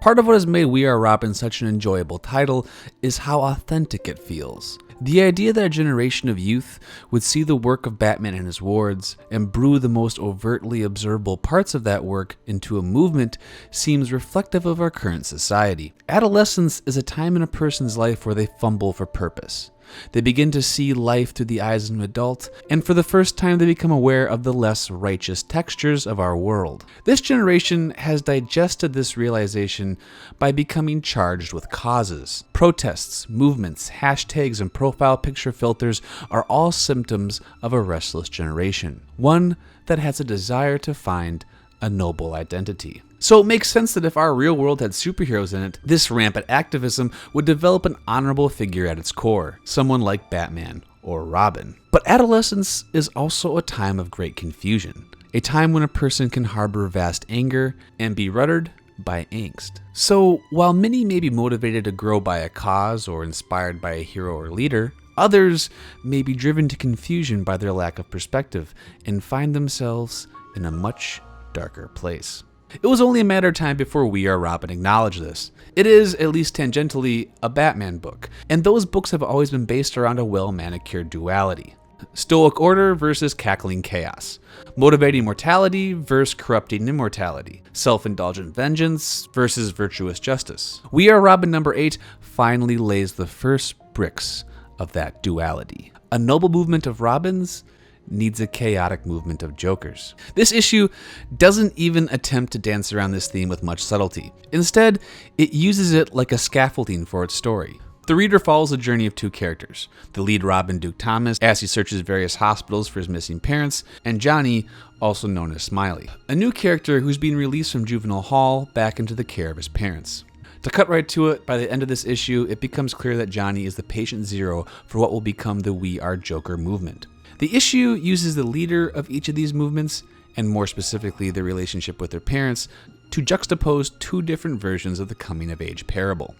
Part of what has made We Are Robin such an enjoyable title is how authentic it feels. The idea that a generation of youth would see the work of Batman and his wards and brew the most overtly observable parts of that work into a movement seems reflective of our current society. Adolescence is a time in a person's life where they fumble for purpose. They begin to see life through the eyes of an adult, and for the first time they become aware of the less righteous textures of our world. This generation has digested this realization by becoming charged with causes. Protests, movements, hashtags, and profile picture filters are all symptoms of a restless generation, one that has a desire to find a noble identity. So it makes sense that if our real world had superheroes in it, this rampant activism would develop an honorable figure at its core, someone like Batman or Robin. But adolescence is also a time of great confusion, a time when a person can harbor vast anger and be ruddered by angst. So while many may be motivated to grow by a cause or inspired by a hero or leader, others may be driven to confusion by their lack of perspective and find themselves in a much darker place. It was only a matter of time before We Are Robin acknowledged this. It is, at least tangentially, a Batman book, and those books have always been based around a well-manicured duality. Stoic order versus cackling chaos. Motivating mortality versus corrupting immortality. Self-indulgent vengeance versus virtuous justice. We Are Robin number 8 finally lays the first bricks of that duality. A noble movement of Robins needs a chaotic movement of Jokers. This issue doesn't even attempt to dance around this theme with much subtlety. Instead, it uses it like a scaffolding for its story. The reader follows the journey of two characters, the lead Robin, Duke Thomas, as he searches various hospitals for his missing parents, and Johnny, also known as Smiley, a new character who's being released from juvenile hall back into the care of his parents. To cut right to it, by the end of this issue, it becomes clear that Johnny is the patient zero for what will become the We Are Joker movement. The issue uses the leader of each of these movements, and more specifically their relationship with their parents, to juxtapose two different versions of the coming-of-age parable.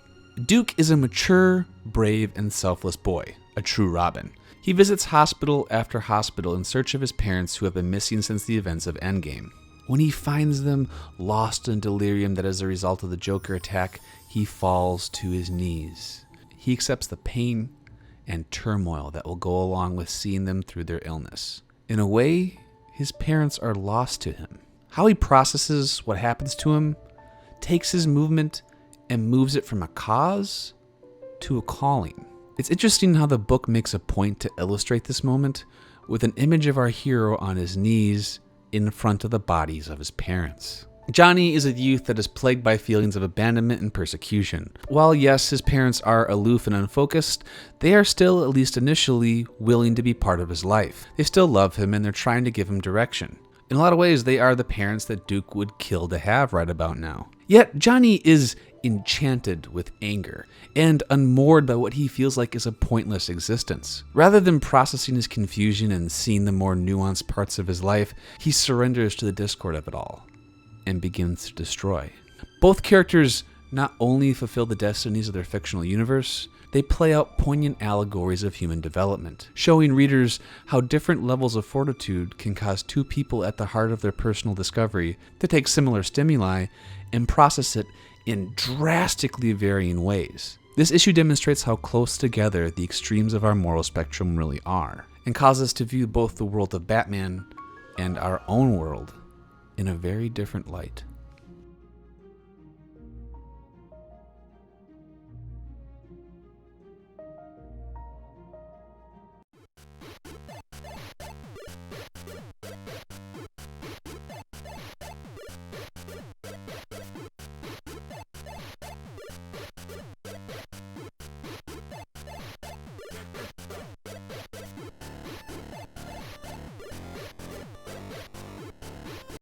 Duke is a mature, brave, and selfless boy, a true Robin. He visits hospital after hospital in search of his parents who have been missing since the events of Endgame. When he finds them lost in delirium that is a result of the Joker attack, he falls to his knees. He accepts the pain and turmoil that will go along with seeing them through their illness. In a way, his parents are lost to him. How he processes what happens to him takes his movement and moves it from a cause to a calling. It's interesting how the book makes a point to illustrate this moment with an image of our hero on his knees in front of the bodies of his parents. Johnny is a youth that is plagued by feelings of abandonment and persecution. While yes, his parents are aloof and unfocused, they are still, at least initially, willing to be part of his life. They still love him and they're trying to give him direction. In a lot of ways, they are the parents that Duke would kill to have right about now. Yet, Johnny is enchanted with anger and unmoored by what he feels like is a pointless existence. Rather than processing his confusion and seeing the more nuanced parts of his life, he surrenders to the discord of it all and begins to destroy. Both characters not only fulfill the destinies of their fictional universe, they play out poignant allegories of human development, showing readers how different levels of fortitude can cause two people at the heart of their personal discovery to take similar stimuli and process it in drastically varying ways. This issue demonstrates how close together the extremes of our moral spectrum really are, and causes us to view both the world of Batman and our own world in a very different light.